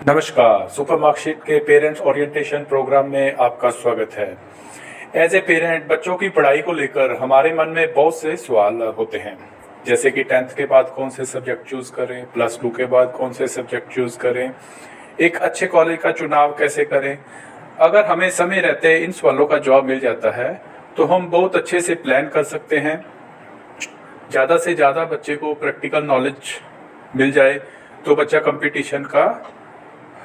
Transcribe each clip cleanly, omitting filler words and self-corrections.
नमस्कार, super marksheet के parents orientation programme में आपका स्वागत है। एज ए पेरेंट बच्चों की पढ़ाई को लेकर हमारे मन में बहुत से सवाल होते हैं, जैसे कि 10th के बाद कौन से सब्जेक्ट चूज करें, +2 के बाद कौन से सब्जेक्ट चूज करें, एक अच्छे कॉलेज का चुनाव कैसे करें। अगर हमें समय रहते इन सवालों का जवाब मिल जाता है तो हम बहुत अच्छे से प्लान कर सकते हैं। ज़्यादा से ज़्यादा बच्चे को प्रैक्टिकल नॉलेज मिल जाए तो बच्चा कंपटीशन का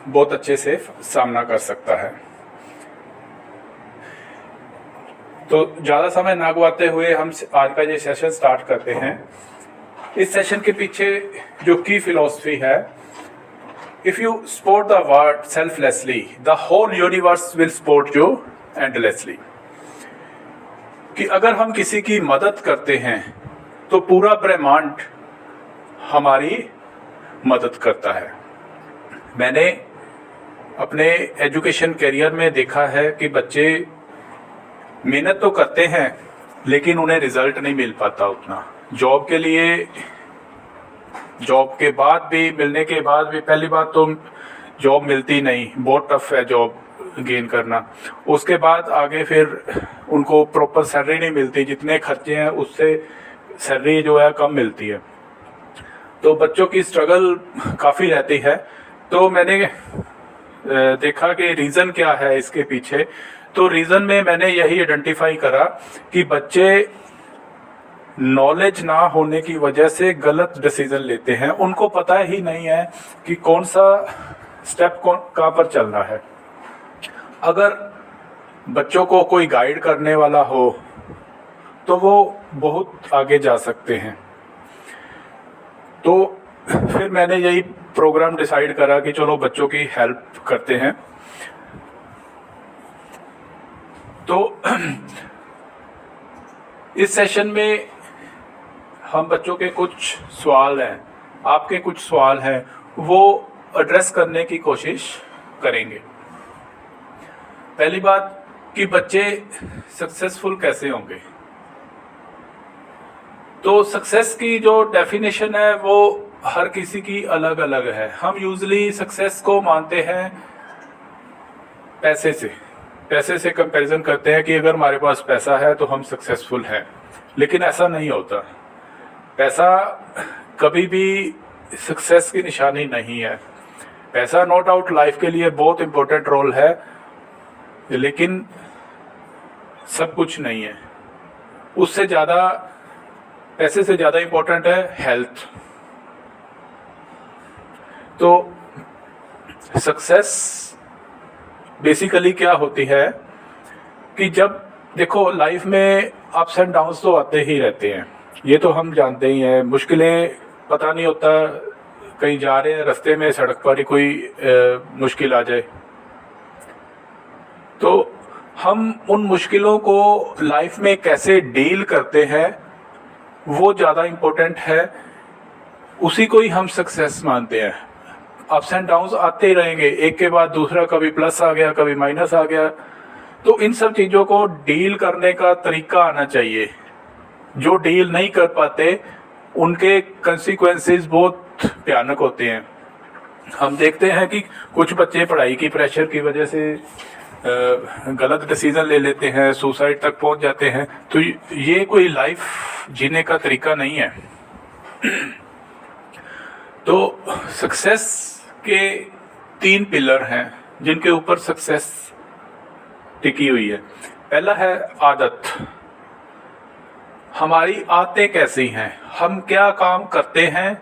बहुत अच्छे से सामना कर सकता है। तो ज़्यादा समय ना गवाते हुए हम आज का ये सेशन स्टार्ट करते हैं। इस सेशन के पीछे जो की फिलॉसफी है, if you support the world selflessly the whole universe will support you endlessly. कि अगर हम किसी की मदद करते हैं तो पूरा ब्रह्मांड हमारी मदद करता है। मैंने अपने एजुकेशन करियर में देखा है कि बच्चे मेहनत तो करते हैं लेकिन उन्हें रिजल्ट नहीं मिल पाता उतना। जॉब के लिए, जॉब के बाद भी, मिलने के बाद भी, पहली बात तो जॉब मिलती नहीं, बहुत टफ है जॉब गेन करना। उसके बाद आगे फिर उनको प्रॉपर सैलरी नहीं मिलती, जितने खर्चे हैं उससे सैलरी जो है कम मिलती है। तो बच्चों की स्ट्रगल काफ़ी रहती है। तो मैंने देखा कि रीज़न क्या है इसके पीछे। तो रीज़न में मैंने यही आइडेंटिफाई करा कि बच्चे नॉलेज ना होने की वजह से गलत डिसीजन लेते हैं। उनको पता ही नहीं है कि कौन सा स्टेप कहाँ पर चलना है। अगर बच्चों को कोई गाइड करने वाला हो तो वो बहुत आगे जा सकते हैं। तो फिर मैंने यही प्रोग्राम डिसाइड करा कि चलो बच्चों की हेल्प करते हैं। तो इस सेशन में हम बच्चों के कुछ सवाल हैं, आपके कुछ सवाल हैं, वो एड्रेस करने की कोशिश करेंगे। पहली बात कि बच्चे सक्सेसफुल कैसे होंगे। तो सक्सेस की जो डेफिनेशन है वो हर किसी की अलग अलग है। हम यूजुअली सक्सेस को मानते हैं पैसे से कंपैरिजन करते हैं कि अगर हमारे पास पैसा है तो हम सक्सेसफुल हैं, लेकिन ऐसा नहीं होता। पैसा कभी भी सक्सेस की निशानी नहीं है। पैसा नो डाउट लाइफ के लिए बहुत इम्पोर्टेंट रोल है, लेकिन सब कुछ नहीं है। उससे ज़्यादा, पैसे से ज़्यादा इम्पोर्टेंट है हेल्थ। तो सक्सेस बेसिकली क्या होती है कि जब देखो लाइफ में अप्स एंड डाउन्स तो आते ही रहते हैं, ये तो हम जानते ही हैं। मुश्किलें, पता नहीं होता कहीं जा रहे हैं रास्ते में सड़क पर ही कोई मुश्किल आ जाए, तो हम उन मुश्किलों को लाइफ में कैसे डील करते हैं वो ज़्यादा इम्पोर्टेंट है। उसी को ही हम सक्सेस मानते हैं। अप्स एंड डाउन्स आते ही रहेंगे, एक के बाद दूसरा, कभी प्लस आ गया, कभी माइनस आ गया। तो इन सब चीज़ों को डील करने का तरीका आना चाहिए। जो डील नहीं कर पाते उनके कंसिक्वेंसेस बहुत भयानक होते हैं। हम देखते हैं कि कुछ बच्चे पढ़ाई की प्रेशर की वजह से गलत डिसीजन ले लेते हैं, सुसाइड तक पहुंच जाते हैं। तो ये कोई लाइफ जीने का तरीका नहीं है। तो सक्सेस के 3 पिलर हैं जिनके ऊपर सक्सेस टिकी हुई है। पहला है आदत। हमारी आदतें कैसी हैं, हम क्या काम करते हैं।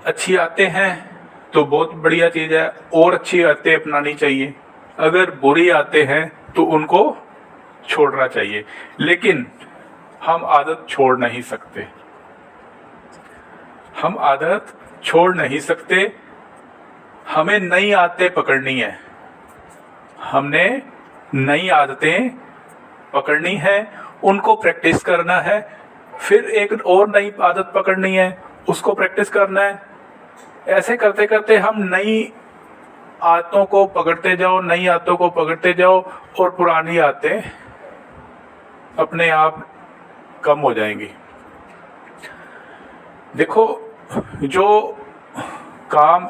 अच्छी आदतें हैं तो बहुत बढ़िया चीज़ है, और अच्छी आदतें अपनानी चाहिए। अगर बुरी आदतें हैं तो उनको छोड़ना चाहिए, लेकिन हम आदत छोड़ नहीं सकते। हम आदत छोड़ नहीं सकते। हमें नई आदतें पकड़नी है। हमने नई आदतें पकड़नी है, उनको प्रैक्टिस करना है। फिर एक और नई आदत पकड़नी है, उसको प्रैक्टिस करना है। ऐसे करते करते हम नई आदतों को पकड़ते जाओ, नई आदतों को पकड़ते जाओ, और पुरानी आदतें अपने आप कम हो जाएंगी। देखो, जो काम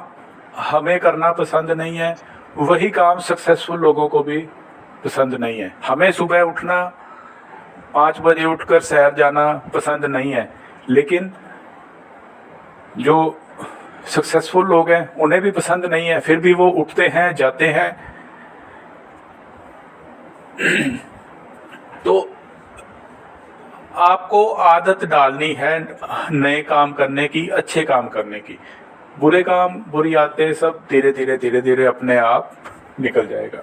हमें करना पसंद नहीं है, वही काम सक्सेसफुल लोगों को भी पसंद नहीं है। हमें सुबह उठना, 5 बजे उठकर सैर जाना पसंद नहीं है, लेकिन जो सक्सेसफुल लोग हैं उन्हें भी पसंद नहीं है, फिर भी वो उठते हैं, जाते हैं। तो आपको आदत डालनी है नए काम करने की, अच्छे काम करने की। बुरे काम, बुरी आदतें सब धीरे धीरे धीरे धीरे अपने आप निकल जाएगा।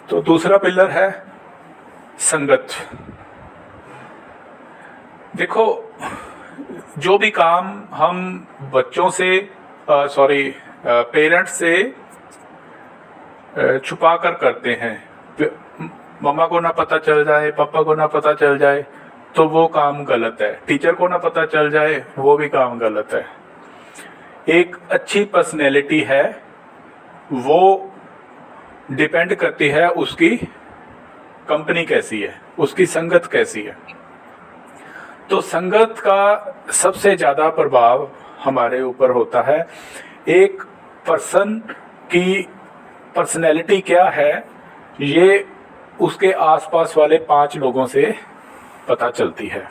तो दूसरा पिलर है संगत। देखो, जो भी काम हम बच्चों से पेरेंट्स से छुपा कर करते हैं, मम्मा को ना पता चल जाए, पापा को ना पता चल जाए, तो वो काम गलत है। टीचर को ना पता चल जाए, वो भी काम गलत है। एक अच्छी पर्सनैलिटी है, वो डिपेंड करती है उसकी कंपनी कैसी है, उसकी संगत कैसी है। तो संगत का सबसे ज़्यादा प्रभाव हमारे ऊपर होता है। एक पर्सन की पर्सनैलिटी क्या है, ये उसके आसपास वाले 5 लोगों से पता चलती है।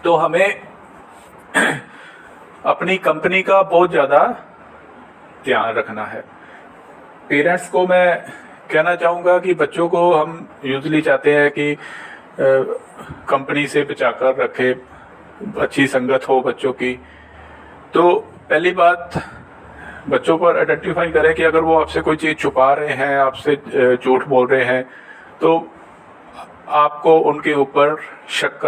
तो हमें अपनी कंपनी का बहुत ज़्यादा ध्यान रखना है। पेरेंट्स को मैं कहना चाहूँगा कि बच्चों को हम यूजली चाहते हैं कि कंपनी से बचाकर रखे, अच्छी संगत हो बच्चों की। तो पहली बात, बच्चों पर आइडेंटिफाई करें कि अगर वो आपसे कोई चीज़ छुपा रहे हैं, आपसे झूठ बोल रहे हैं, तो आपको उनके ऊपर शक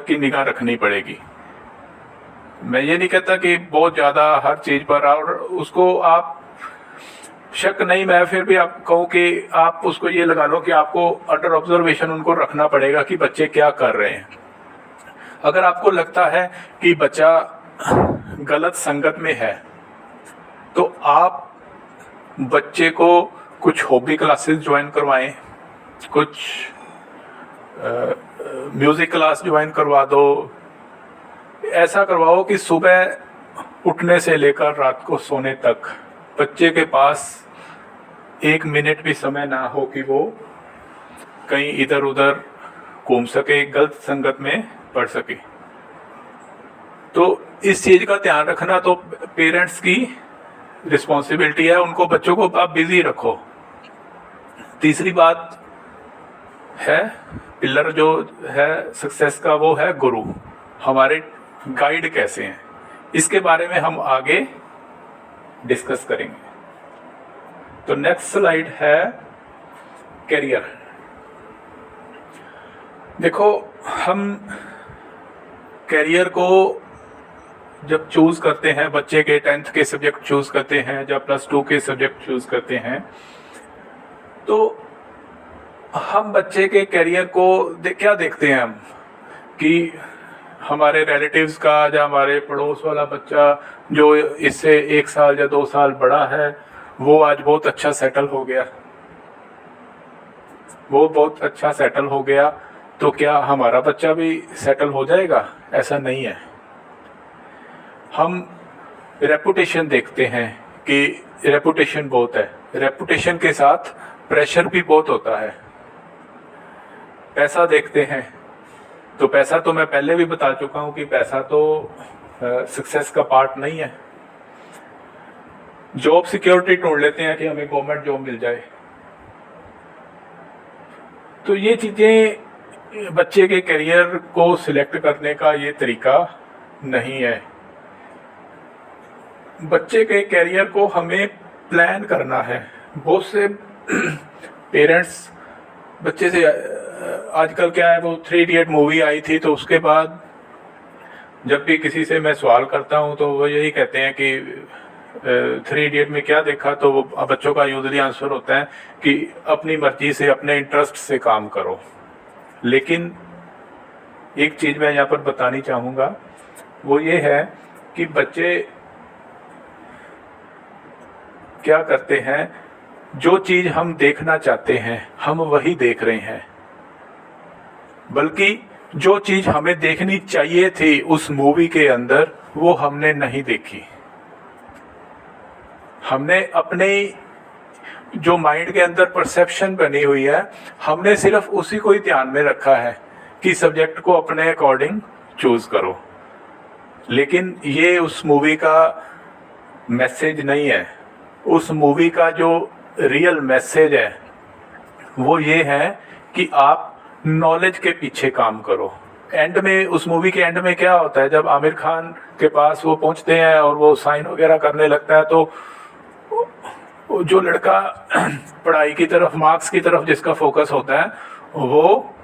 की निगाह रखनी पड़ेगी। मैं ये नहीं कहता कि बहुत ज़्यादा हर चीज़ पर, और उसको आप शक नहीं, मैं फिर भी आप कहूँ कि आप उसको ये लगा लो कि आपको अंडर ऑब्जर्वेशन उनको रखना पड़ेगा कि बच्चे क्या कर रहे हैं। अगर आपको लगता है कि बच्चा गलत संगत में है, तो आप बच्चे को कुछ हॉबी क्लासेस ज्वाइन करवाएं, कुछ म्यूज़िक क्लास ज्वाइन करवा दो। ऐसा करवाओ कि सुबह उठने से लेकर रात को सोने तक बच्चे के पास 1 मिनट भी समय ना हो कि वो कहीं इधर उधर घूम सके, गलत संगत में पड़ सके। तो इस चीज़ का ध्यान रखना तो पेरेंट्स की रिस्पॉन्सिबिलिटी है। उनको, बच्चों को आप बिजी रखो। तीसरी बात है, पिलर जो है सक्सेस का, वो है गुरु। हमारे गाइड कैसे हैं, इसके बारे में हम आगे डिस्कस करेंगे। तो नेक्स्ट स्लाइड है करियर। देखो, हम करियर को जब चूज करते हैं, बच्चे के 10th के सब्जेक्ट चूज करते हैं, जब +2 के सब्जेक्ट चूज करते हैं, तो हम बच्चे के करियर को क्या देखते हैं हम, कि हमारे रिलेटिव्स का या हमारे पड़ोस वाला बच्चा जो इससे 1 साल या 2 साल बड़ा है, वो आज बहुत अच्छा सेटल हो गया, वो बहुत अच्छा सेटल हो गया, तो क्या हमारा बच्चा भी सेटल हो जाएगा? ऐसा नहीं है। हम रेपुटेशन देखते हैं कि रेपुटेशन बहुत है, रेपुटेशन के साथ प्रेशर भी बहुत होता है। पैसा देखते हैं, तो पैसा तो मैं पहले भी बता चुका हूँ कि पैसा तो सक्सेस का पार्ट नहीं है। जॉब सिक्योरिटी ढूंढ लेते हैं कि हमें गवर्नमेंट जॉब मिल जाए। तो ये चीज़ें बच्चे के करियर को सिलेक्ट करने का ये तरीका नहीं है। बच्चे के करियर को हमें प्लान करना है। बहुत से पेरेंट्स बच्चे से, आजकल क्या है, वो 3 इडियट मूवी आई थी, तो उसके बाद जब भी किसी से मैं सवाल करता हूँ तो वो यही कहते हैं कि 3 इडियट में क्या देखा, तो वो बच्चों का यूजली आंसर होता है कि अपनी मर्जी से, अपने इंटरेस्ट से काम करो। लेकिन एक चीज़ मैं यहाँ पर बतानी चाहूँगा, वो ये है कि बच्चे क्या करते हैं, जो चीज़ हम देखना चाहते हैं हम वही देख रहे हैं, बल्कि जो चीज़ हमें देखनी चाहिए थी उस मूवी के अंदर वो हमने नहीं देखी। हमने अपने जो माइंड के अंदर परसेप्शन बनी हुई है, हमने सिर्फ उसी को ही ध्यान में रखा है कि सब्जेक्ट को अपने अकॉर्डिंग चूज करो। लेकिन ये उस मूवी का मैसेज नहीं है। उस मूवी का जो रियल मैसेज है वो ये है कि आप नॉलेज के पीछे काम करो। एंड में, उस मूवी के एंड में क्या होता है, जब आमिर खान के पास वो पहुंचते हैं और वो साइन वगैरह करने लगता है, तो जो लड़का पढ़ाई की तरफ, मार्क्स की तरफ जिसका फोकस होता है, वो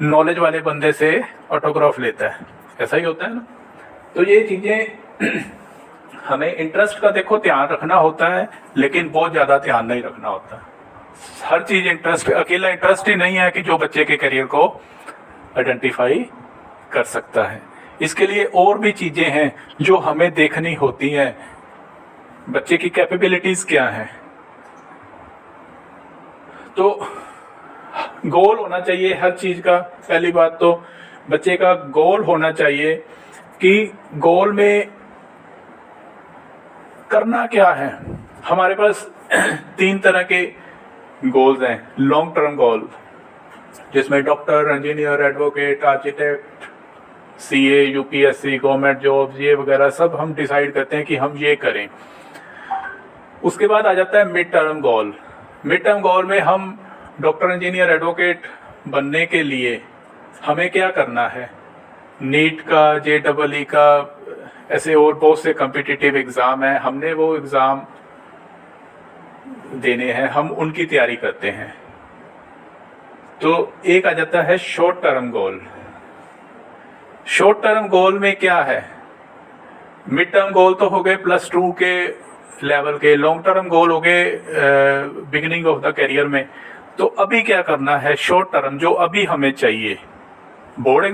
नॉलेज वाले बंदे से ऑटोग्राफ लेता है। ऐसा ही होता है ना। तो ये चीज़ें हमें इंटरेस्ट का देखो ध्यान रखना होता है, लेकिन बहुत ज़्यादा ध्यान नहीं रखना होता। हर चीज़ इंटरेस्ट, अकेला इंटरेस्ट ही नहीं है कि जो बच्चे के करियर को आइडेंटिफाई कर सकता है। इसके लिए और भी चीज़ें हैं जो हमें देखनी होती हैं। बच्चे की कैपेबिलिटीज़ क्या हैं। तो गोल होना चाहिए हर चीज़ का। पहली बात तो बच्चे का गोल होना चाहिए कि गोल में करना क्या है। हमारे पास 3 तरह के गोल्स हैं। लॉन्ग टर्म गोल, जिसमें doctor, engineer, advocate, architect, CA, UPSC, government jobs, ये वगैरह सब हम डिसाइड करते हैं कि हम ये करें। उसके बाद आ जाता है mid term goal. Mid term goal में हम डॉक्टर, इंजीनियर, एडवोकेट बनने के लिए हमें क्या करना है। नीट का, JEE का, ऐसे और बहुत से कॉम्पिटिटिव एग्ज़ाम हैं, हमने वो एग्ज़ाम देने हैं, हम उनकी तैयारी करते हैं। तो एक आ जाता है short term goal. Short term goal में क्या है, मिड टर्म गोल तो हो गए +2 के लेवल के, लॉन्ग टर्म गोल हो गए बिगिनिंग ऑफ द करियर में। तो अभी क्या करना है शॉर्ट टर्म, जो अभी हमें चाहिए। बोर्ड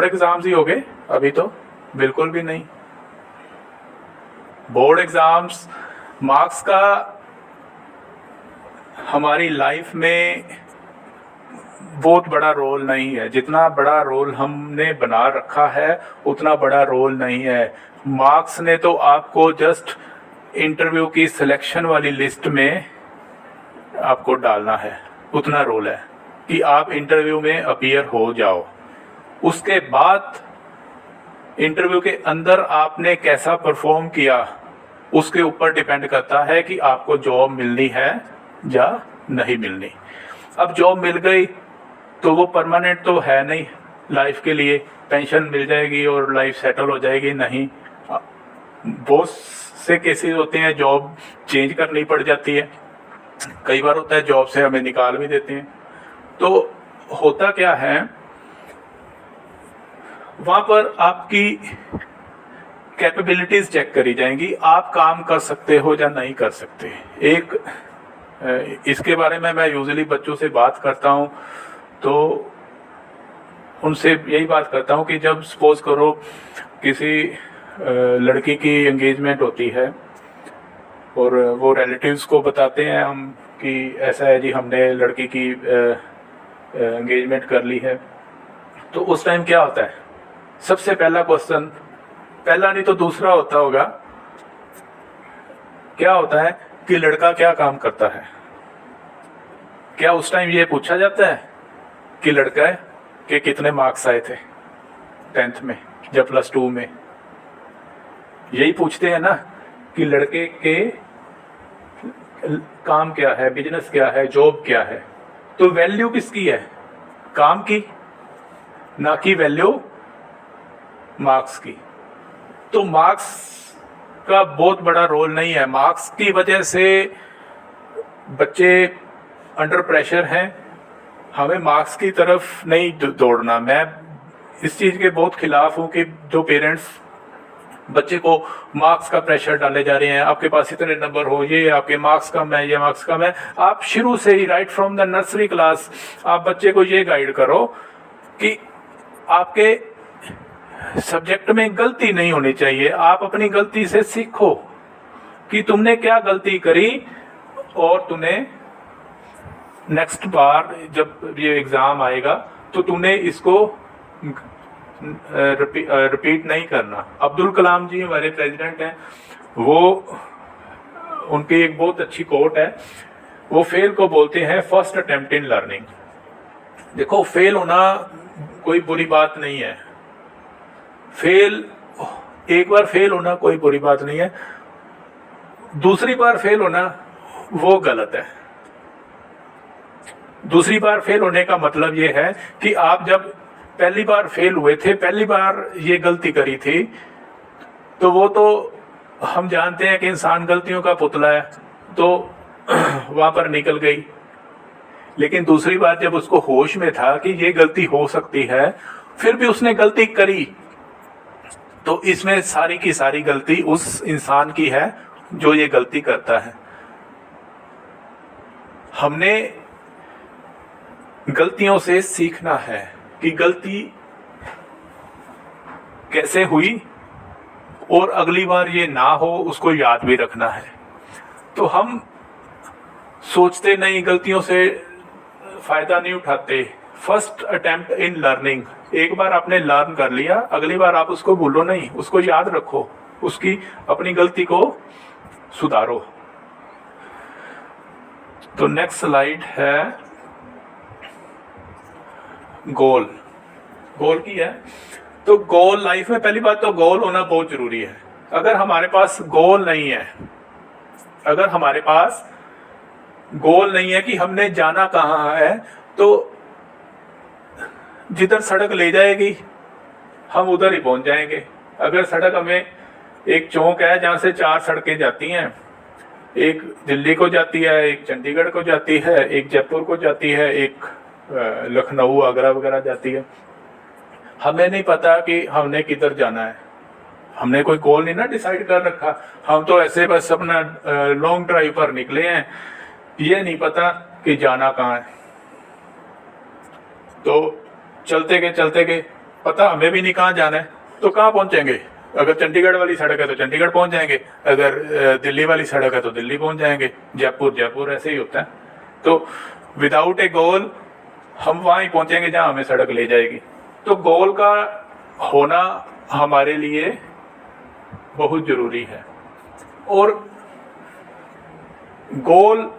एग्जाम्स ही हो गए अभी तो, बिल्कुल भी नहीं। बोर्ड एग्जाम्स, मार्क्स का हमारी लाइफ में बहुत बड़ा रोल नहीं है। जितना बड़ा रोल हमने बना रखा है उतना बड़ा रोल नहीं है। मार्क्स ने तो आपको जस्ट इंटरव्यू की सिलेक्शन वाली लिस्ट में आपको डालना है, उतना रोल है कि आप इंटरव्यू में अपीयर हो जाओ। उसके बाद इंटरव्यू के अंदर आपने कैसा परफॉर्म किया उसके ऊपर डिपेंड करता है कि आपको जॉब मिलनी है या नहीं मिलनी। अब जॉब मिल गई तो वो परमानेंट तो है नहीं लाइफ के लिए, पेंशन मिल जाएगी और लाइफ सेटल हो जाएगी, नहीं। बहुत से केसेस होते हैं जॉब चेंज करनी पड़ जाती है, कई बार होता है जॉब से हमें निकाल भी देते हैं। तो होता क्या है, वहाँ पर आपकी कैपेबिलिटीज चेक करी जाएंगी, आप काम कर सकते हो या नहीं कर सकते। एक इसके बारे में मैं यूजुअली बच्चों से बात करता हूँ, तो उनसे यही बात करता हूँ कि जब सपोज करो किसी लड़की की एंगेजमेंट होती है और वो रिलेटिव्स को बताते हैं हम कि ऐसा है जी, हमने लड़की की एंगेजमेंट कर ली है। तो उस टाइम क्या होता है, सबसे पहला क्वेश्चन, पहला नहीं तो दूसरा होता होगा, क्या होता है कि लड़का क्या काम करता है। क्या उस टाइम ये पूछा जाता है कि लड़का के कितने मार्क्स आए थे 10th में या +2 में। यही पूछते हैं ना कि लड़के के काम क्या है, बिजनेस क्या है, जॉब क्या है। तो वैल्यू किसकी है, काम की, ना कि वैल्यू मार्क्स की। तो मार्क्स का बहुत बड़ा रोल नहीं है। मार्क्स की वजह से बच्चे अंडर प्रेशर हैं, हमें मार्क्स की तरफ नहीं दौड़ना। मैं इस चीज़ के बहुत खिलाफ हूँ कि जो पेरेंट्स बच्चे को मार्क्स का प्रेशर डाले जा रहे हैं, आपके पास इतने नंबर हो, ये आपके मार्क्स कम है, ये मार्क्स कम है। आप शुरू से ही, right from the nursery class, आप बच्चे को ये गाइड करो कि आपके सब्जेक्ट में गलती नहीं होनी चाहिए। आप अपनी गलती से सीखो कि तुमने क्या गलती करी और तुम्हें नेक्स्ट बार जब ये एग्ज़ाम आएगा तो तूने इसको रिपीट नहीं करना। अब्दुल कलाम जी हमारे प्रेसिडेंट हैं, वो उनकी एक बहुत अच्छी कोट है, वो फेल को बोलते हैं फर्स्ट अटेम्प्ट इन लर्निंग। देखो, फेल होना कोई बुरी बात नहीं है, एक बार फेल होना कोई बुरी बात नहीं है, दूसरी बार फेल होना वो गलत है। दूसरी बार फेल होने का मतलब ये है कि आप जब पहली बार फेल हुए थे, पहली बार ये गलती करी थी, तो वो तो हम जानते हैं कि इंसान गलतियों का पुतला है, तो वहां पर निकल गई। लेकिन दूसरी बार जब उसको होश में था कि ये गलती हो सकती है, फिर भी उसने गलती करी, तो इसमें सारी की सारी गलती उस इंसान की है जो ये गलती करता है। हमने गलतियों से सीखना है कि गलती कैसे हुई, और अगली बार ये ना हो उसको याद भी रखना है। तो हम सोचते नहीं, गलतियों से फायदा नहीं उठाते। फर्स्ट अटेम्प्ट इन लर्निंग, एक बार आपने लर्न कर लिया, अगली बार आप उसको भूलो नहीं, उसको याद रखो, उसकी अपनी गलती को सुधारो। तो नेक्स्ट स्लाइड है गोल की है। तो गोल लाइफ में, पहली बात तो गोल होना बहुत जरूरी है। अगर हमारे पास गोल नहीं है, अगर हमारे पास गोल नहीं है कि हमने जाना कहाँ है, तो जिधर सड़क ले जाएगी हम उधर ही पहुंच जाएंगे। अगर सड़क हमें, एक चौक है जहाँ से 4 सड़कें जाती हैं, एक दिल्ली को जाती है, एक चंडीगढ़ को जाती है, एक जयपुर को जाती है, एक लखनऊ आगरा वगैरह जाती है, हमें नहीं पता कि हमने किधर जाना है। हमने कोई गोल नहीं ना डिसाइड कर रखा, हम तो ऐसे बस अपना लॉन्ग ड्राइव पर निकले हैं, ये नहीं पता कि जाना कहाँ है। तो चलते गए पता हमें भी नहीं कहाँ जाना है, तो कहाँ पहुंचेंगे? अगर चंडीगढ़ वाली सड़क है तो चंडीगढ़ पहुंच जाएंगे, अगर दिल्ली वाली सड़क है तो दिल्ली पहुंच जाएंगे, जयपुर, ऐसे ही होता है। तो विदाउट ए गोल हम वहां ही पहुंचेंगे जहां हमें सड़क ले जाएगी। तो गोल का होना हमारे लिए बहुत जरूरी है। और गोल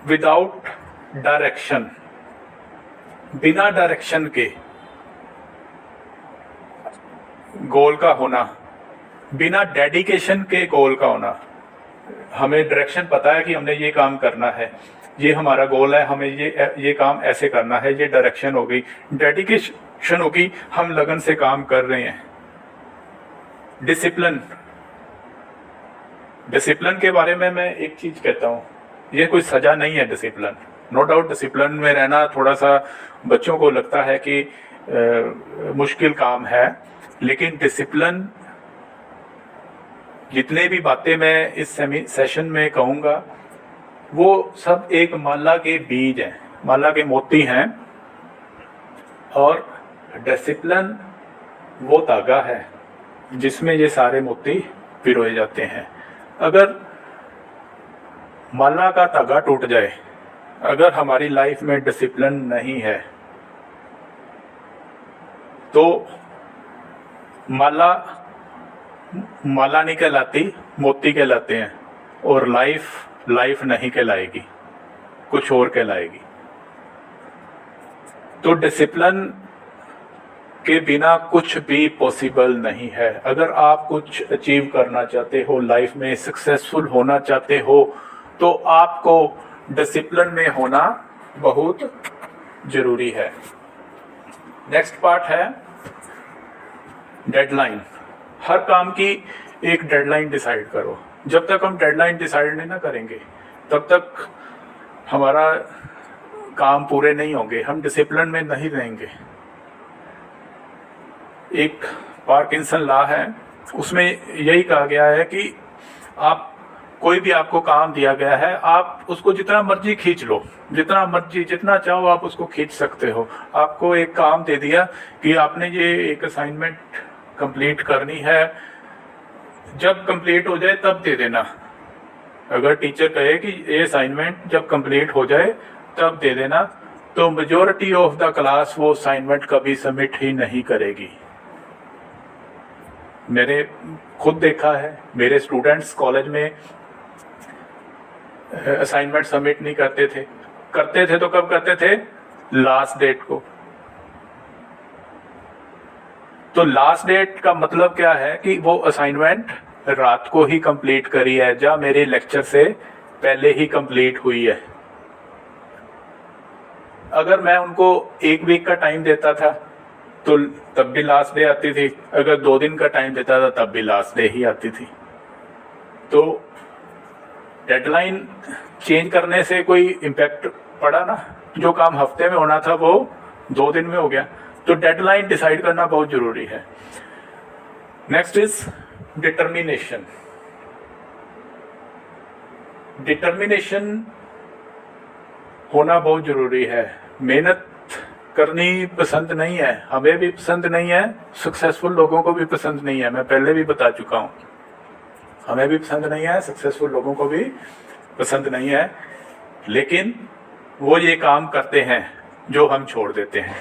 विदाउट डायरेक्शन, बिना डायरेक्शन के गोल का होना, बिना डेडिकेशन के गोल का होना। हमें डायरेक्शन पता है कि हमने ये काम करना है, ये हमारा गोल है, हमें ये काम ऐसे करना है, ये डायरेक्शन हो गई। डेडिकेशन होगी, हम लगन से काम कर रहे हैं। डिसिप्लिन के बारे में मैं एक चीज कहता हूँ, ये कोई सजा नहीं है डिसिप्लिन। नो डाउट डिसिप्लिन में रहना थोड़ा सा बच्चों को लगता है कि मुश्किल काम है, लेकिन डिसिप्लिन, जितने भी बातें मैं इस सेशन में कहूँगा, वो सब एक माला के बीज हैं, माला के मोती हैं, और डिसिप्लिन वो धागा है जिसमें ये सारे मोती पिरोए जाते हैं। अगर माला का धागा टूट जाए, अगर हमारी लाइफ में डिसिप्लिन नहीं है, तो माला नहीं कहलाती, मोती कहलाते हैं, और लाइफ नहीं कहलाएगी, कुछ और कहलाएगी। तो डिसिप्लिन के बिना कुछ भी पॉसिबल नहीं है। अगर आप कुछ अचीव करना चाहते हो, लाइफ में सक्सेसफुल होना चाहते हो, तो आपको डिसिप्लिन में होना बहुत जरूरी है। नेक्स्ट पार्ट है डेडलाइन। हर काम की एक डेडलाइन डिसाइड करो। जब तक हम डेडलाइन डिसाइड नहीं ना करेंगे, तब तक हमारा काम पूरे नहीं होंगे, हम डिसिप्लिन में नहीं रहेंगे। एक पार्किंसन लॉ है, उसमें यही कहा गया है कि आप कोई भी आपको काम दिया गया है, आप उसको जितना मर्जी खींच लो, जितना चाहो आप उसको खींच सकते हो। आपको एक काम दे दिया कि आपने ये एक असाइनमेंट कंप्लीट करनी है, जब कंप्लीट हो जाए तब दे देना। अगर टीचर कहे कि ये असाइनमेंट जब कंप्लीट हो जाए तब दे देना, तो मेजॉरिटी ऑफ द क्लास वो असाइनमेंट कभी सबमिट ही नहीं करेगी। मैंने खुद देखा है, मेरे स्टूडेंट्स कॉलेज में असाइनमेंट सबमिट नहीं करते थे तो कब करते थे? लास्ट डेट को। तो लास्ट डेट का मतलब क्या है कि वो असाइनमेंट रात को ही कंप्लीट करी है, या मेरे लेक्चर से पहले ही कंप्लीट हुई है। अगर मैं उनको 1 वीक का टाइम देता था तो तब भी लास्ट डे आती थी, अगर 2 दिन का टाइम देता था तब भी लास्ट डे ही आती थी। तो डेडलाइन चेंज करने से कोई इम्पैक्ट पड़ा ना? जो काम हफ्ते में होना था वो 2 दिन में हो गया। तो डेडलाइन डिसाइड करना बहुत जरूरी है। Next is determination. डिटर्मिनेशन होना बहुत जरूरी है। मेहनत करनी पसंद नहीं है, हमें भी पसंद नहीं है, सक्सेसफुल लोगों को भी पसंद नहीं है। मैं पहले भी बता चुका हूं, हमें भी पसंद नहीं है, सक्सेसफुल लोगों को भी पसंद नहीं है, लेकिन वो ये काम करते हैं जो हम छोड़ देते हैं।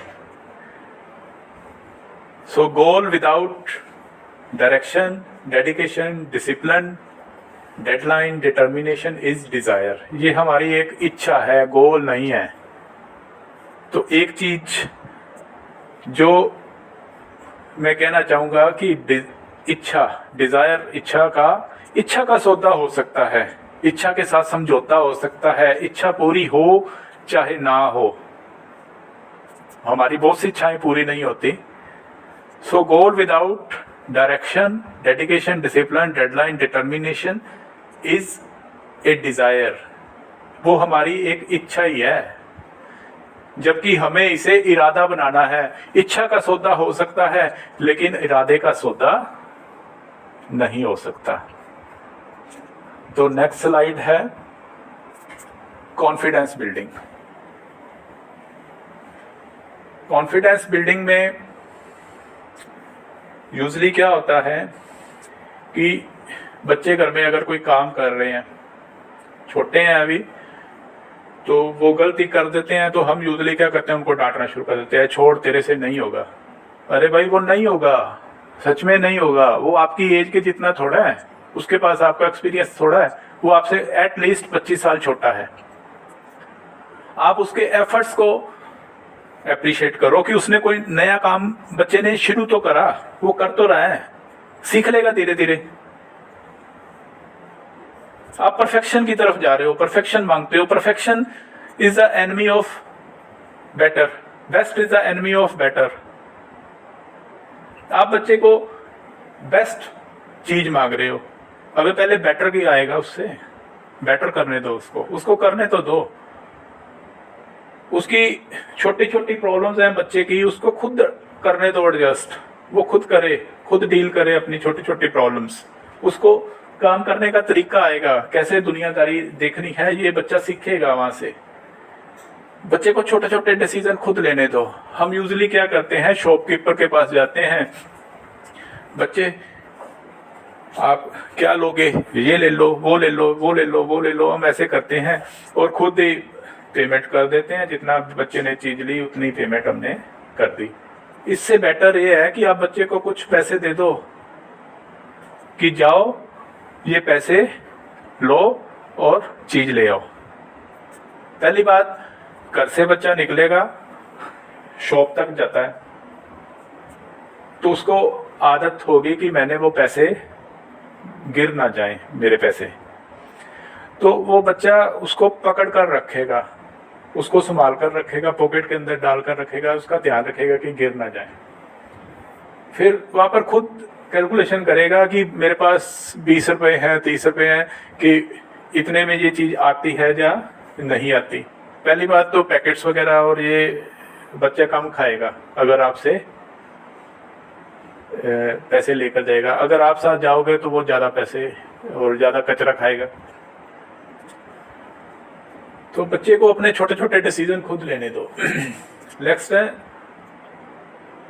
So goal without direction, dedication, discipline, deadline, determination is desire. ये हमारी एक इच्छा है, गोल नहीं है। तो एक चीज जो मैं कहना चाहूंगा कि इच्छा, डिजायर, इच्छा का सौदा हो सकता है, इच्छा के साथ समझौता हो सकता है। इच्छा पूरी हो चाहे ना हो, हमारी बहुत सी इच्छाएं पूरी नहीं होती। So goal without direction, dedication, discipline, deadline, determination is a desire. वो हमारी एक इच्छा ही है, जबकि हमें इसे इरादा बनाना है। इच्छा का सौदा हो सकता है लेकिन इरादे का सौदा नहीं हो सकता। तो नेक्स्ट स्लाइड है कॉन्फिडेंस बिल्डिंग। कॉन्फिडेंस बिल्डिंग में यूजली क्या होता है कि बच्चे घर में अगर कोई काम कर रहे हैं, छोटे हैं अभी, तो वो गलती कर देते हैं, तो हम यूजली क्या करते हैं? उनको डांटना शुरू कर देते हैं, छोड़, तेरे से नहीं होगा। अरे भाई, वो नहीं होगा, सच में नहीं होगा। वो आपकी एज के जितना थोड़ा है, उसके पास आपका एक्सपीरियंस थोड़ा है, वो आपसे एटलीस्ट 25 साल छोटा है। आप उसके एफर्ट्स को अप्रिशिएट करो कि उसने कोई नया काम, बच्चे ने शुरू तो करा, वो कर तो रहा है, सीख लेगा धीरे धीरे। आप परफेक्शन की तरफ जा रहे हो, परफेक्शन मांगते हो। Perfection is the enemy of better, best is the enemy of better. आप बच्चे को बेस्ट चीज मांग रहे हो, अबे पहले बेटर की आएगा, उससे बेटर करने दो, उसको करने तो दो। उसकी छोटी छोटी प्रॉब्लम्स हैं बच्चे की, उसको खुद करने दो एडजस्ट, वो खुद करे, खुद डील करे अपनी छोटी छोटी प्रॉब्लम्स। उसको काम करने का तरीका आएगा, कैसे दुनियादारी देखनी है, ये बच्चा सीखेगा वहां से। बच्चे को छोटे छोटे डिसीजन खुद लेने दो। हम यूजुअली क्या करते हैं? शॉपकीपर के पास जाते हैं, बच्चे आप क्या लोगे, ये ले लो, वो ले लो, वो ले लो, वो ले लो। हम ऐसे करते हैं और खुद ही पेमेंट कर देते हैं। जितना बच्चे ने चीज ली उतनी पेमेंट हमने कर दी। इससे बेटर ये है कि आप बच्चे को कुछ पैसे दे दो कि जाओ, ये पैसे लो और चीज ले आओ। पहली बात, घर से बच्चा निकलेगा, शॉप तक जाता है, तो उसको आदत होगी कि मैंने वो पैसे गिर ना जाएं, मेरे पैसे। तो वो बच्चा उसको पकड़ कर रखेगा, उसको संभाल कर रखेगा, पॉकेट के अंदर डाल कर रखेगा, उसका ध्यान रखेगा कि गिर ना जाए। फिर वहां पर खुद कैलकुलेशन करेगा कि मेरे पास 20 रुपए हैं, 30 रुपए हैं, कि इतने में ये चीज आती है या नहीं आती। पहली बात तो पैकेट्स वगैरह और ये बच्चा कम खाएगा अगर आपसे पैसे लेकर जाएगा। अगर आप साथ जाओगे तो वो ज्यादा पैसे और ज्यादा कचरा खाएगा। तो बच्चे को अपने छोटे छोटे डिसीजन खुद लेने दो। नेक्स्ट है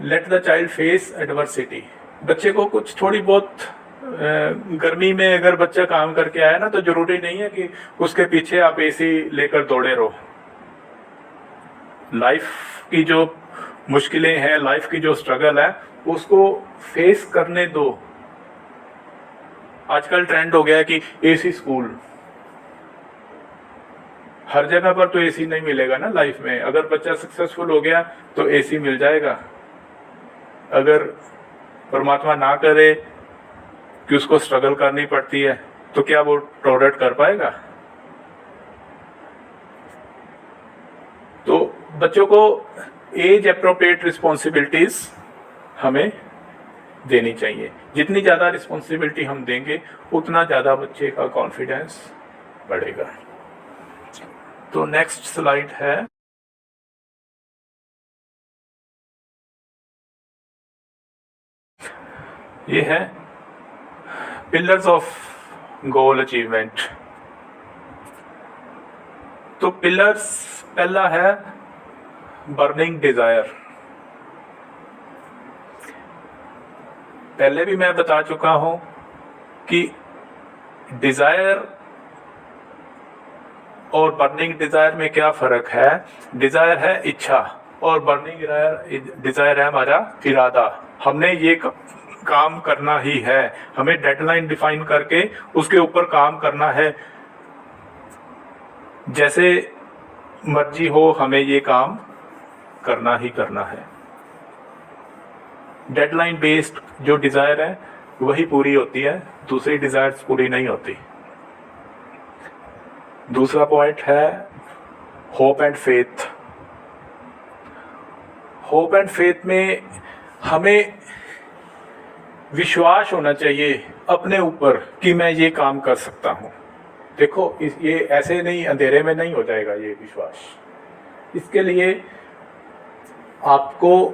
let the child face adversity. बच्चे को कुछ थोड़ी बहुत गर्मी में अगर बच्चा काम करके आया ना, तो जरूरी नहीं है कि उसके पीछे आप एसी लेकर दौड़े रहो। लाइफ की जो मुश्किलें हैं, लाइफ की जो स्ट्रगल है, उसको फेस करने दो। आजकल ट्रेंड हो गया है कि एसी स्कूल। हर जगह पर तो एसी नहीं मिलेगा ना लाइफ में। अगर बच्चा सक्सेसफुल हो गया तो एसी मिल जाएगा। अगर परमात्मा ना करे कि उसको स्ट्रगल करनी पड़ती है तो क्या वो टॉलरेट कर पाएगा? तो बच्चों को एज अप्रोप्रिएट रिस्पॉन्सिबिलिटीज हमें देनी चाहिए। जितनी ज़्यादा रिस्पॉन्सिबिलिटी हम देंगे उतना ज़्यादा बच्चे का कॉन्फिडेंस बढ़ेगा। तो नेक्स्ट स्लाइड है, ये है पिलर्स ऑफ गोल अचीवमेंट। तो पिलर्स, पहला है बर्निंग डिजायर। पहले भी मैं बता चुका हूं कि डिजायर और बर्निंग डिजायर में क्या फर्क है। डिजायर है इच्छा और बर्निंग डिजायर है हमारा इरादा। हमने ये काम करना ही है, हमें डेडलाइन डिफाइन करके उसके ऊपर काम करना है। जैसे मर्जी हो हमें ये काम करना ही करना है। डेडलाइन बेस्ड जो डिजायर है वही पूरी होती है, दूसरी डिजायर्स पूरी नहीं होती। दूसरा पॉइंट है hope and faith. Hope and faith में हमें विश्वास होना चाहिए अपने ऊपर कि मैं ये काम कर सकता हूँ। देखो ये ऐसे नहीं, अंधेरे में नहीं हो जाएगा ये विश्वास। इसके लिए आपको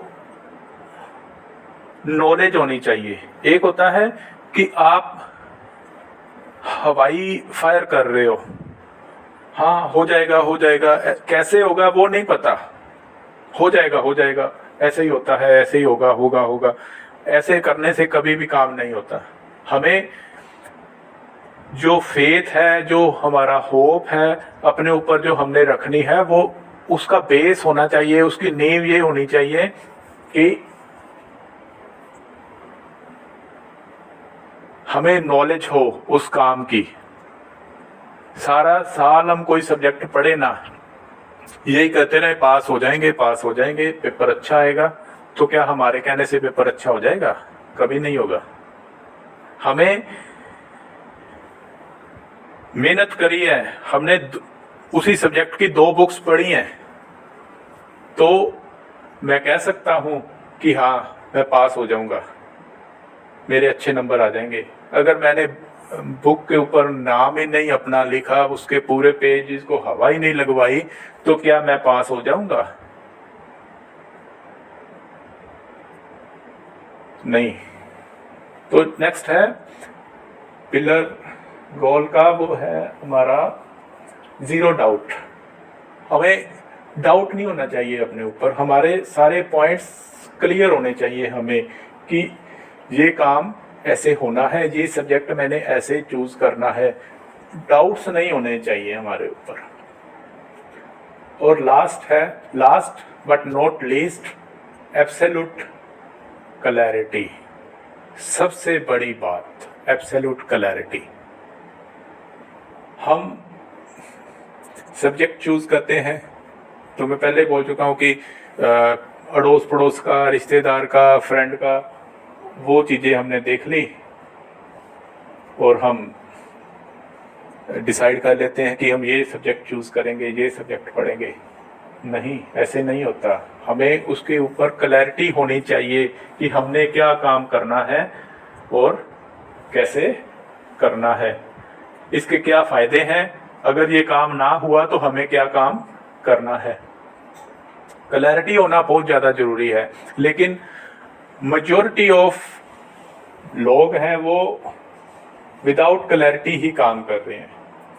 नॉलेज होनी चाहिए। एक होता है कि आप हवाई फायर कर रहे हो, हाँ हो जाएगा हो जाएगा, कैसे होगा वो नहीं पता, हो जाएगा हो जाएगा, ऐसे ही होता है, ऐसे ही होगा, होगा होगा। ऐसे करने से कभी भी काम नहीं होता। हमें जो फेथ है, जो हमारा होप है अपने ऊपर जो हमने रखनी है, वो उसका बेस होना चाहिए, उसकी नींव ये होनी चाहिए कि हमें नॉलेज हो उस काम की। सारा साल हम कोई सब्जेक्ट पढ़े ना, यही कहते रहे पास हो जाएंगे पास हो जाएंगे, पेपर अच्छा आएगा, तो क्या हमारे कहने से पेपर अच्छा हो जाएगा? कभी नहीं होगा। हमें मेहनत करी है, हमने उसी सब्जेक्ट की 2 बुक्स पढ़ी हैं, तो मैं कह सकता हूं कि हाँ मैं पास हो जाऊंगा, मेरे अच्छे नंबर आ जाएंगे। अगर मैंने बुक के ऊपर नाम ही नहीं अपना लिखा, उसके पूरे पेज को हवा ही नहीं लगवाई, तो क्या मैं पास हो जाऊंगा? नहीं। तो नेक्स्ट है पिलर गोल का, वो है हमारा जीरो डाउट। हमें डाउट नहीं होना चाहिए अपने ऊपर, हमारे सारे पॉइंट्स क्लियर होने चाहिए हमें कि ये काम ऐसे होना है, ये सब्जेक्ट मैंने ऐसे चूज करना है। डाउट्स नहीं होने चाहिए हमारे ऊपर। और लास्ट है, last but not least, absolute clarity. सबसे बड़ी बात एब्सोल्यूट क्लैरिटी। हम सब्जेक्ट चूज करते हैं, तो मैं पहले बोल चुका हूँ कि अड़ोस पड़ोस का, रिश्तेदार का, फ्रेंड का, वो चीज़ें हमने देख ली और हम डिसाइड कर लेते हैं कि हम ये सब्जेक्ट चूज करेंगे, ये सब्जेक्ट पढ़ेंगे। नहीं, ऐसे नहीं होता। हमें उसके ऊपर क्लैरिटी होनी चाहिए कि हमने क्या काम करना है और कैसे करना है, इसके क्या फायदे हैं, अगर ये काम ना हुआ तो हमें क्या काम करना है। क्लैरिटी होना बहुत ज़्यादा जरूरी है। लेकिन मेजॉरिटी ऑफ लोग हैं वो विदाउट क्लैरिटी ही काम कर रहे हैं।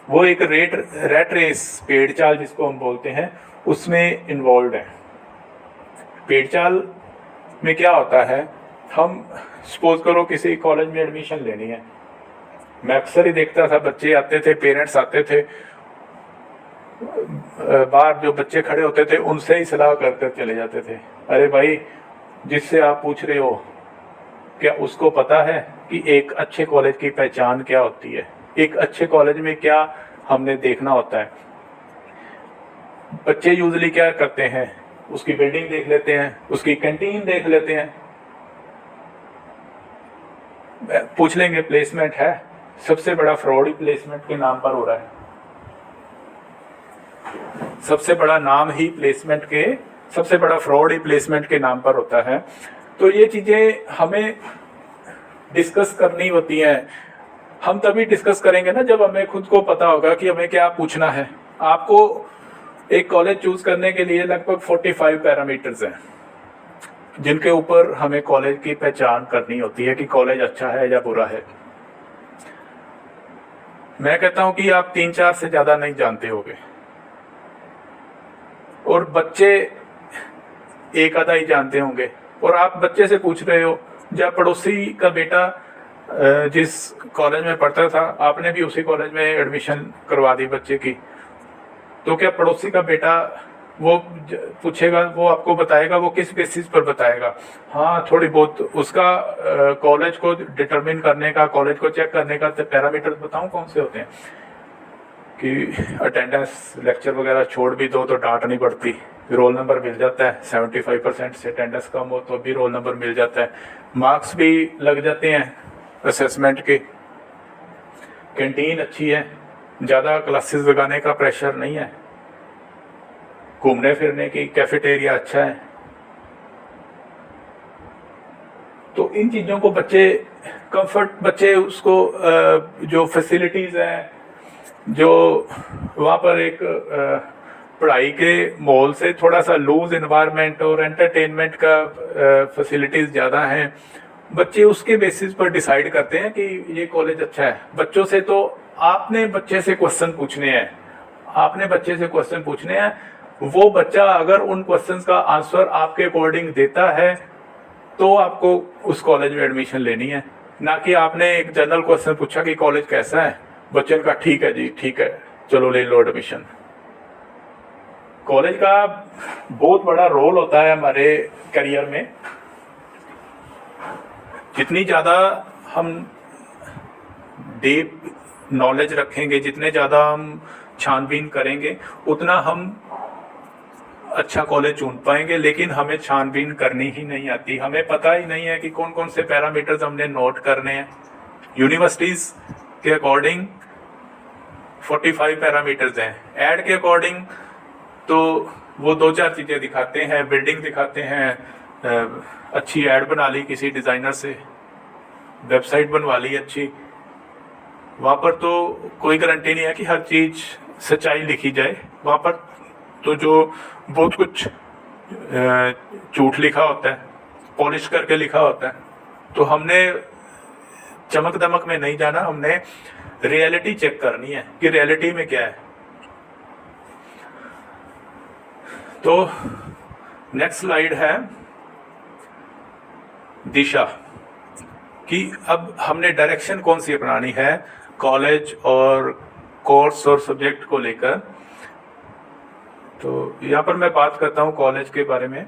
वो एक रेट रेस, पेड़ चाल जिसको हम बोलते हैं, उसमें इन्वॉल्व है। पेड़ चाल में क्या होता है, हम सपोज करो किसी कॉलेज में एडमिशन लेनी है, मैं अक्सर ही देखता था बच्चे आते थे, पेरेंट्स आते थे, बाहर जो बच्चे खड़े होते थे उनसे ही सलाह कर कर चले जाते थे। अरे भाई, जिससे आप पूछ रहे हो क्या उसको पता है कि एक अच्छे कॉलेज की पहचान क्या होती है, एक अच्छे कॉलेज में क्या हमने देखना होता है। बच्चे यूजली क्या करते हैं, उसकी बिल्डिंग देख लेते हैं, उसकी कैंटीन देख लेते हैं, पूछ लेंगे प्लेसमेंट है, सबसे बड़ा फ्रॉड ही प्लेसमेंट के नाम पर हो रहा है। सबसे बड़ा नाम ही प्लेसमेंट के, सबसे बड़ा फ्रॉड ही प्लेसमेंट के नाम पर होता है। तो ये चीजें हमें डिस्कस करनी होती हैं। हम तभी डिस्कस करेंगे ना जब हमें खुद को पता होगा कि हमें क्या पूछना है। आपको एक कॉलेज चूज करने के लिए लगभग 45 पैरामीटर्स हैं जिनके ऊपर हमें कॉलेज की पहचान करनी होती है कि कॉलेज अच्छा है या बुरा है। मैं कहता हूं कि आप 3-4 से ज्यादा नहीं जानते होगे, और बच्चे एक आधा ही जानते होंगे। और आप बच्चे से पूछ रहे हो, जब पड़ोसी का बेटा जिस कॉलेज में पढ़ता था, आपने भी उसी कॉलेज में एडमिशन करवा दी बच्चे की, तो क्या पड़ोसी का बेटा वो पूछेगा, वो आपको बताएगा, वो किस बेसिस पर बताएगा? हाँ, थोड़ी बहुत उसका कॉलेज को डिटरमिन करने का, कॉलेज को चेक करने का पैरामीटर बताऊं कौन से होते हैं कि अटेंडेंस, लेक्चर वगैरह छोड़ भी दो तो डांट नहीं पड़ती, रोल नंबर मिल जाता है, 75% से अटेंडेंस कम हो तो भी रोल नंबर मिल जाता है, मार्क्स भी लग जाते हैं असेसमेंट के, कैंटीन अच्छी है, ज़्यादा क्लासेस लगाने का प्रेशर नहीं है, घूमने फिरने की कैफेटेरिया अच्छा है। तो इन चीज़ों को बच्चे कंफर्ट, बच्चे उसको जो फैसिलिटीज़ हैं, जो वहाँ पर एक पढ़ाई के माहौल से थोड़ा सा लूज एनवायरनमेंट और एंटरटेनमेंट का फैसिलिटीज़ ज़्यादा हैं, बच्चे उसके बेसिस पर डिसाइड करते हैं कि ये कॉलेज अच्छा है। बच्चों से तो आपने बच्चे से क्वेश्चन पूछने हैं, आपने बच्चे से क्वेश्चन पूछने हैं, वो बच्चा अगर उन क्वेश्चंस का आंसर आपके अकॉर्डिंग देता है तो आपको उस कॉलेज में एडमिशन लेनी है। ना कि आपने एक जनरल क्वेश्चन पूछा कि कॉलेज कैसा है, बच्चे ने कहा ठीक है जी, ठीक है, चलो ले लो एडमिशन। कॉलेज का बहुत बड़ा रोल होता है हमारे करियर में। जितनी ज़्यादा हम डीप नॉलेज रखेंगे, जितने ज़्यादा हम छानबीन करेंगे, उतना हम अच्छा कॉलेज चुन पाएंगे। लेकिन हमें छानबीन करनी ही नहीं आती, हमें पता ही नहीं है कि कौन कौन से पैरामीटर्स हमने नोट करने हैं। यूनिवर्सिटीज़ के अकॉर्डिंग 45 पैरामीटर्स हैं, एड के अकॉर्डिंग तो वो 2-4 चीज़ें दिखाते हैं, बिल्डिंग दिखाते हैं, अच्छी ऐड बना ली किसी डिज़ाइनर से, वेबसाइट बनवा ली अच्छी, वहाँ पर तो कोई गारंटी नहीं है कि हर चीज़ सच्चाई लिखी जाए। वहाँ पर तो जो बहुत कुछ झूठ लिखा होता है, पॉलिश करके लिखा होता है। तो हमने चमक दमक में नहीं जाना, हमने रियलिटी चेक करनी है कि रियलिटी में क्या है। तो नेक्स्ट स्लाइड है दिशा, कि अब हमने डायरेक्शन कौन सी अपनानी है कॉलेज और कोर्स और सब्जेक्ट को लेकर। तो यहाँ पर मैं बात करता हूँ कॉलेज के बारे में।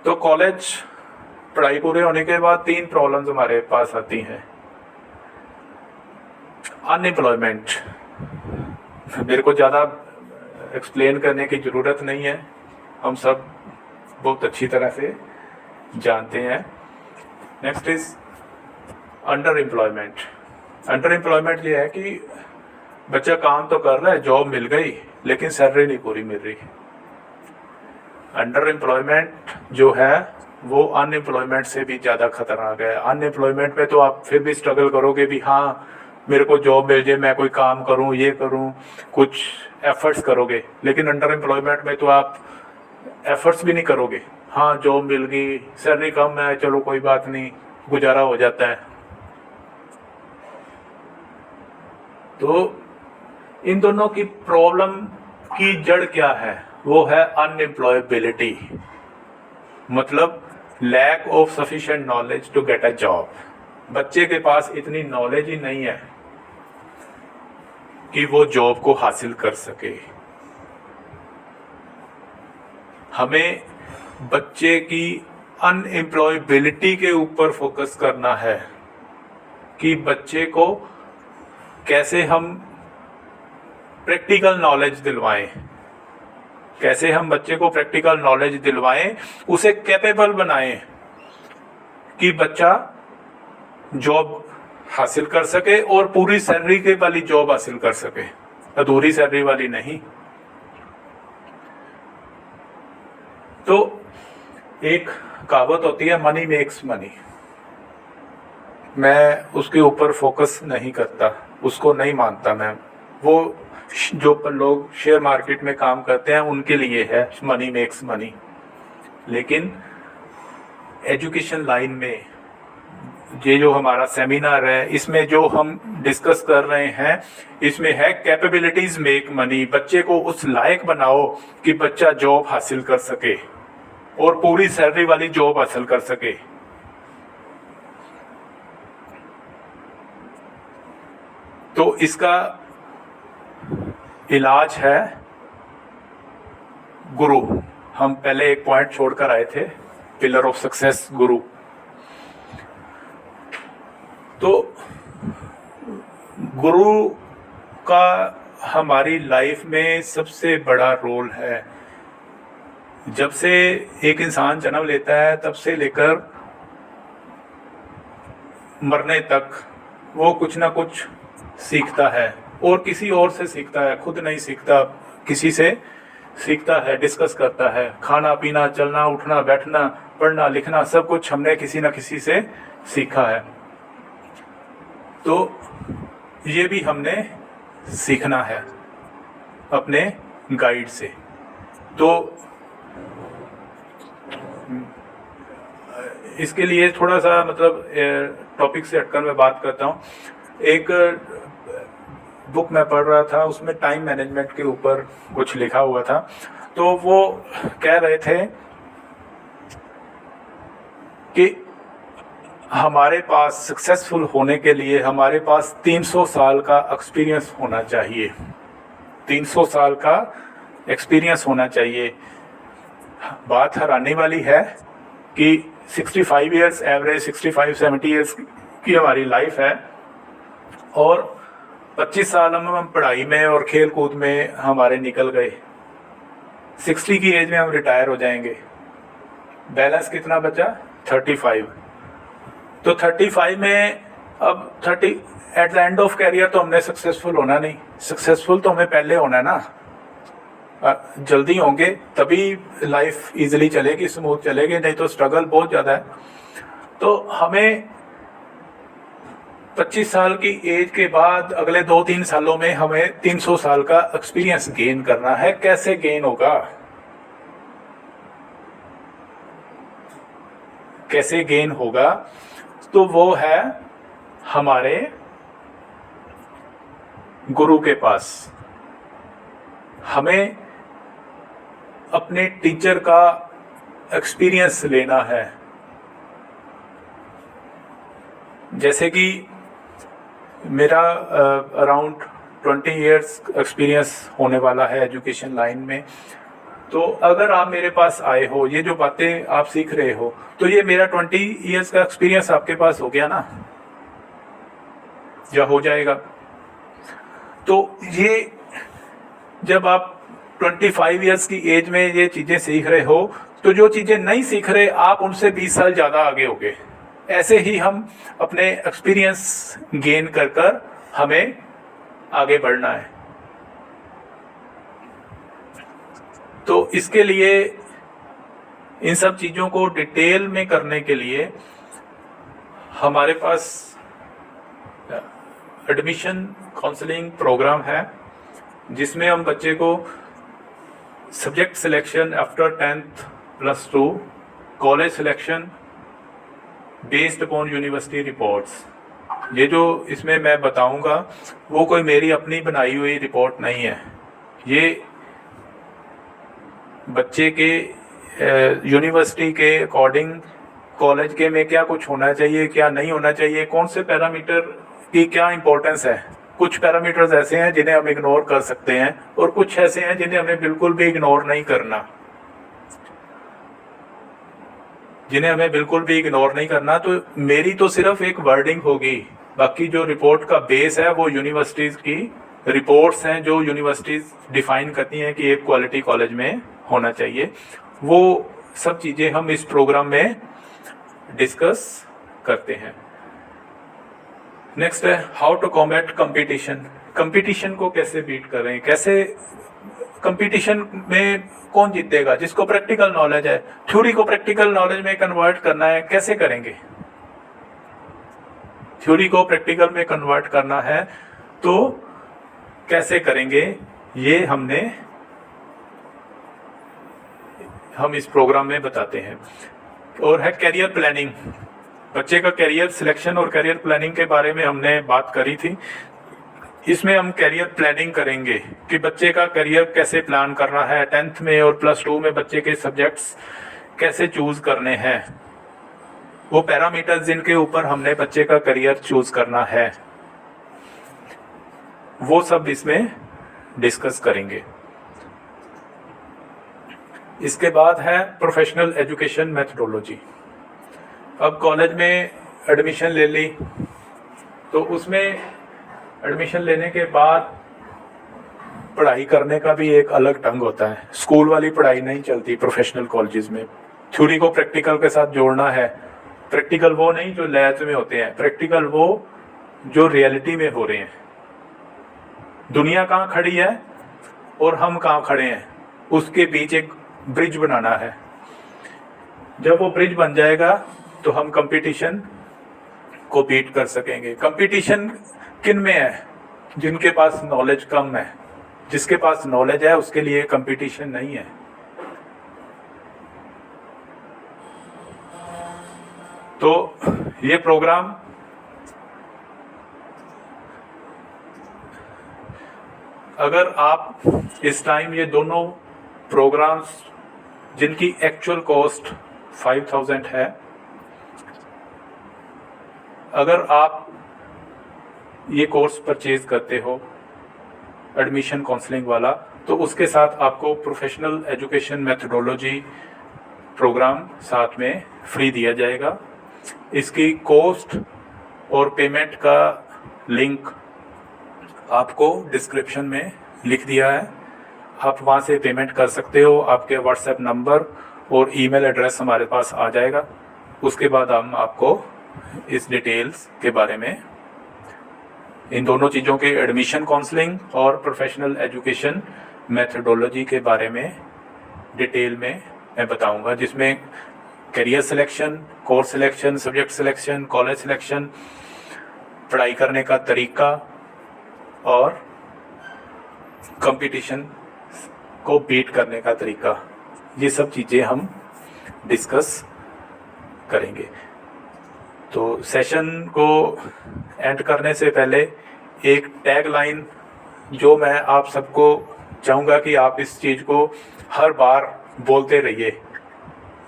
तो कॉलेज पढ़ाई पूरे होने के बाद 3 प्रॉब्लम्स हमारे पास आती हैं। अनएम्प्लॉयमेंट, मेरे को ज़्यादा एक्सप्लेन करने की ज़रूरत नहीं है, हम सब बहुत अच्छी तरह से जानते हैं। Next is under employment. Under employment ये है कि बच्चा काम तो कर रहा है, जॉब मिल गई, लेकिन सैलरी नहीं पूरी मिल रही। अंडर एम्प्लॉयमेंट जो है वो अनएम्प्लॉयमेंट से भी ज़्यादा खतरनाक है। अनएम्प्लॉयमेंट में तो आप फिर भी स्ट्रगल करोगे भी, हाँ मेरे को जॉब मिल जाए, मैं कोई काम करूँ, ये करूँ, कुछ एफर्ट्स करोगे। लेकिन अंडर एम्प्लॉयमेंट में तो आप एफर्ट्स भी नहीं करोगे, हाँ जॉब मिल गई, सैलरी कम है, चलो कोई बात नहीं, गुजारा हो जाता है। तो इन दोनों की प्रॉब्लम की जड़ क्या है? वो है अनएम्प्लॉयबिलिटी, मतलब lack of sufficient knowledge to get a job. बच्चे के पास इतनी नॉलेज ही नहीं है कि वो जॉब को हासिल कर सके। हमें बच्चे की अनएम्प्लॉयबिलिटी के ऊपर फोकस करना है कि बच्चे को कैसे हम प्रैक्टिकल नॉलेज दिलवाएं, कैसे हम बच्चे को प्रैक्टिकल नॉलेज दिलवाएं, उसे कैपेबल बनाएं कि बच्चा जॉब हासिल कर सके और पूरी सैलरी के वाली जॉब हासिल कर सके, अधूरी सैलरी वाली नहीं। तो एक कहावत होती है, मनी मेक्स मनी। मैं उसके ऊपर फोकस नहीं करता, उसको नहीं मानता मैं। वो जो लोग शेयर मार्केट में काम करते हैं उनके लिए है मनी मेक्स मनी, लेकिन एजुकेशन लाइन में ये जो हमारा सेमिनार है, इसमें जो हम डिस्कस कर रहे हैं, इसमें है कैपेबिलिटीज मेक मनी। बच्चे को उस लायक बनाओ कि बच्चा जॉब हासिल कर सके और पूरी सैलरी वाली जॉब हासिल कर सके। तो इसका इलाज है गुरु। हम पहले एक पॉइंट छोड़कर आए थे, पिलर ऑफ सक्सेस, गुरु। तो गुरु का हमारी लाइफ में सबसे बड़ा रोल है। जब से एक इंसान जन्म लेता है तब से लेकर मरने तक वो कुछ ना कुछ सीखता है, और किसी और से सीखता है, खुद नहीं सीखता, किसी से सीखता है, डिस्कस करता है। खाना पीना, चलना उठना, बैठना, पढ़ना लिखना, सब कुछ हमने किसी न किसी से सीखा है। तो ये भी हमने सीखना है अपने गाइड से। तो इसके लिए थोड़ा सा मतलब टॉपिक से हटकर मैं बात करता हूँ। एक बुक मैं पढ़ रहा था, उसमें टाइम मैनेजमेंट के ऊपर कुछ लिखा हुआ था। तो वो कह रहे थे कि हमारे पास सक्सेसफुल होने के लिए हमारे पास 300 साल का एक्सपीरियंस होना चाहिए। 300 साल का एक्सपीरियंस होना चाहिए। बात हैरानी वाली है कि 65 इयर्स एवरेज, 65-70 इयर्स की हमारी लाइफ है, और 25 साल हम पढ़ाई में और खेल कूद में हमारे निकल गए। 60 की एज में हम रिटायर हो जाएंगे। बैलेंस कितना बचा? 35। तो 35 में अब 30 at the end of career तो हमने सक्सेसफुल होना नहीं। सक्सेसफुल तो हमें पहले होना है ना। जल्दी होंगे तभी लाइफ इजीली चलेगी, स्मूथ चलेगी, नहीं तो स्ट्रगल बहुत ज़्यादा है। तो हमें 25 साल की एज के बाद अगले 2-3 सालों में हमें 300 साल का एक्सपीरियंस गेन करना है। कैसे गेन होगा? कैसे गेन होगा? तो वो है हमारे गुरु के पास। हमें अपने टीचर का एक्सपीरियंस लेना है। जैसे कि मेरा अराउंड 20 इयर्स एक्सपीरियंस होने वाला है एजुकेशन लाइन में। तो अगर आप मेरे पास आए हो, ये जो बातें आप सीख रहे हो, तो ये मेरा 20 इयर्स का एक्सपीरियंस आपके पास हो गया ना, या हो जाएगा। तो ये जब आप 25 इयर्स की एज में ये चीज़ें सीख रहे हो, तो जो चीज़ें नहीं सीख रहे आप उनसे 20 साल ज़्यादा आगे होगे। ऐसे ही हम अपने एक्सपीरियंस गेन कर कर हमें आगे बढ़ना है। तो इसके लिए इन सब चीज़ों को डिटेल में करने के लिए हमारे पास एडमिशन काउंसलिंग प्रोग्राम है, जिसमें हम बच्चे को subject selection after 10th +2, college selection based upon university reports, ये जो इसमें मैं बताऊंगा वो कोई मेरी अपनी बनाई हुई रिपोर्ट नहीं है। ये बच्चे के यूनिवर्सिटी के अकॉर्डिंग कॉलेज के में क्या कुछ होना चाहिए, क्या नहीं होना चाहिए, कौन से पैरामीटर की क्या इंपॉर्टेंस है। कुछ पैरामीटर्स ऐसे हैं जिन्हें हम इग्नोर कर सकते हैं, और कुछ ऐसे हैं जिन्हें हमें बिल्कुल भी इग्नोर नहीं करना। जिन्हें हमें बिल्कुल भी इग्नोर नहीं करना। तो मेरी तो सिर्फ एक वर्डिंग होगी, बाकी जो रिपोर्ट का बेस है वो यूनिवर्सिटीज़ की रिपोर्ट्स हैं जो यूनिवर्सिटीज़ डिफाइन करती हैं कि एक क्वालिटी कॉलेज में होना चाहिए। वो सब चीज़ें हम इस प्रोग्राम में डिस्कस करते हैं। नेक्स्ट है how to combat competition. Competition को कैसे बीट करें, कैसे कंपटीशन में कौन जीतेगा, जिसको प्रैक्टिकल नॉलेज है। थ्योरी को प्रैक्टिकल नॉलेज में कन्वर्ट करना है, कैसे करेंगे। थ्योरी को प्रैक्टिकल में कन्वर्ट करना है तो कैसे करेंगे, ये हम इस प्रोग्राम में बताते हैं। और है कैरियर प्लानिंग। बच्चे का कैरियर सिलेक्शन और कैरियर प्लानिंग के बारे में हमने बात करी थी। इसमें हम कैरियर प्लानिंग करेंगे कि बच्चे का करियर कैसे प्लान करना है, 10th में और +2 में बच्चे के सब्जेक्ट्स कैसे चूज करने हैं, वो पैरामीटर्स जिनके ऊपर हमने बच्चे का करियर चूज करना है, वो सब इसमें डिस्कस करेंगे। इसके बाद है प्रोफेशनल एजुकेशन मेथडोलॉजी। अब कॉलेज में एडमिशन ले ली तो उसमें एडमिशन लेने के बाद पढ़ाई करने का भी एक अलग ढंग होता है। स्कूल वाली पढ़ाई नहीं चलती प्रोफेशनल कॉलेजेस में। थ्योरी को प्रैक्टिकल के साथ जोड़ना है। प्रैक्टिकल वो नहीं जो लैब में होते हैं, प्रैक्टिकल वो जो रियलिटी में हो रहे हैं। दुनिया कहाँ खड़ी है और हम कहाँ खड़े हैं, उसके बीच एक ब्रिज बनाना है। जब वो ब्रिज बन जाएगा तो हम कंपटीशन को बीट कर सकेंगे। कंपटीशन किन में है? जिनके पास नॉलेज कम है। जिसके पास नॉलेज है उसके लिए कंपटीशन नहीं है। तो ये प्रोग्राम अगर आप इस टाइम ये दोनों प्रोग्राम्स जिनकी एक्चुअल कॉस्ट 5000 है, अगर आप ये कोर्स परचेज करते हो एडमिशन काउंसलिंग वाला, तो उसके साथ आपको प्रोफेशनल एजुकेशन मेथडोलॉजी प्रोग्राम साथ में फ्री दिया जाएगा। इसकी कॉस्ट और पेमेंट का लिंक आपको डिस्क्रिप्शन में लिख दिया है। आप वहाँ से पेमेंट कर सकते हो। आपके व्हाट्सएप नंबर और ईमेल एड्रेस हमारे पास आ जाएगा। उसके बाद हम आपको इस डिटेल्स के बारे में, इन दोनों चीज़ों के एडमिशन काउंसलिंग और प्रोफेशनल एजुकेशन मेथडोलॉजी के बारे में डिटेल में मैं बताऊंगा, जिसमें career selection, course selection, subject selection, college selection, पढ़ाई करने का तरीका और कंपटीशन को बीट करने का तरीका, ये सब चीज़ें हम डिस्कस करेंगे। तो सेशन को एंड करने से पहले एक टैग लाइन जो मैं आप सबको चाहूँगा कि आप इस चीज़ को हर बार बोलते रहिए,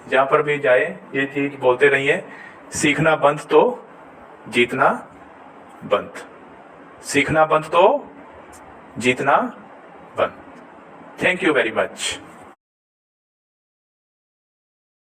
जहाँ पर भी जाए ये चीज़ बोलते रहिए, सीखना बंद तो जीतना बंद। सीखना बंद तो जीतना बंद। Thank you very much.